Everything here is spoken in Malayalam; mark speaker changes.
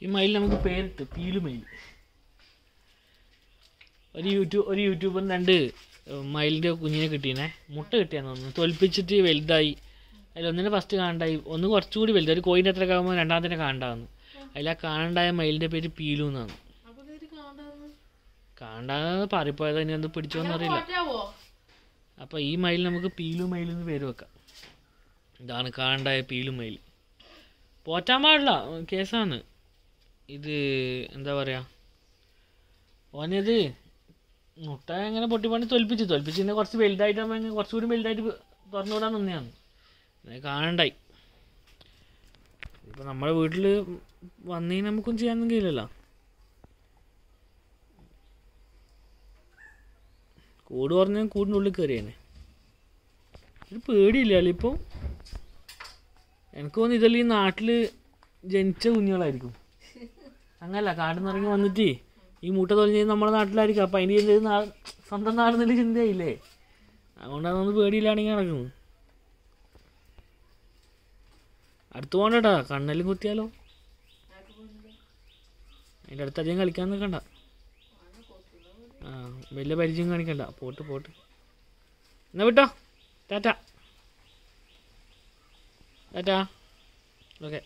Speaker 1: ഈ മയിൽ നമുക്ക് പേരിട്ട് പീലുമയിൽ. ഒരു യൂട്യൂബറിന് 2 മയിലിൻ്റെ കുഞ്ഞിനെ കിട്ടീനെ, മുട്ട കിട്ടിയാന്ന് തോന്നുന്നു. തൊൽപ്പിച്ചിട്ട് വലുതായി. അതിലൊന്നിനെ ഫസ്റ്റ് കാണണ്ടായി, ഒന്ന് കുറച്ചുകൂടി വലുതായി. ഒരു കോയിൻ്റെ അത്രയൊക്കെ ആകുമ്പോൾ രണ്ടാമത്തെ കാണണ്ടാവുന്നു. അതിൽ ആ കാണണ്ടായ മയിലിൻ്റെ പേര് പീലു എന്നാണ്. കാണാതെ പാറിപ്പോയത്, ഇനി ഒന്ന് പിടിച്ചോന്നറിയില്ല. അപ്പോൾ ഈ മയിൽ നമുക്ക് പീലു മയിൽ എന്ന് പേര് വെക്കാം. ഇതാണ് കാണണ്ടായ പീലു മയിൽ. പോറ്റാൻ പാടില്ല, കേസാണ് ഇത്. എന്താ പറയുക, ഓനത് മുട്ട എങ്ങനെ പൊട്ടിപ്പണി തൊൽപ്പിച്ച് പിന്നെ കുറച്ച് വലുതായിട്ടാകുമ്പോൾ കുറച്ചുകൂടി വലുതായിട്ട് തുറന്നു വിടാൻ നിന്നെയാണ്. കാണണ്ടായി. ഇപ്പം നമ്മുടെ വീട്ടിൽ വന്നതിന് നമുക്കൊന്നും ചെയ്യാനൊന്നും കഴിയില്ലല്ലോ. കൂട് പറഞ്ഞാൽ കൂടിൻ്റെ ഉള്ളിൽ കയറിയേനെ. ഒരു പേടിയില്ല ഇപ്പോൾ. എനിക്ക് തോന്നുന്നു ഇതെല്ലാം ഈ നാട്ടിൽ ജനിച്ച കുഞ്ഞുങ്ങളായിരിക്കും. അങ്ങനല്ല, കാട്ടിൽ നിന്ന് ഇറങ്ങി വന്നിട്ട് ഈ മൂട്ട തൊഴിഞ്ഞ് നമ്മുടെ നാട്ടിലായിരിക്കും. അപ്പം അതിന് ചെയ്ത് സ്വന്തം നാടെന്നുള്ള ചിന്തയില്ലേ, അതുകൊണ്ടാണ് ഒന്ന് പേടിയില്ലാണെങ്കിൽ നടക്കുന്നത്. അടുത്ത് പോകണ്ടട്ടാ, കണ്ണെല്ലാം കുത്തിയാലോ. അതിൻ്റെ അടുത്ത് അധികം കളിക്കാൻ നിൽക്കണ്ട. വലിയ പരിചയം കാണിക്കണ്ട. പോട്ട് എന്നാ വിട്ടോ. ടാറ്റ. ഓക്കെ.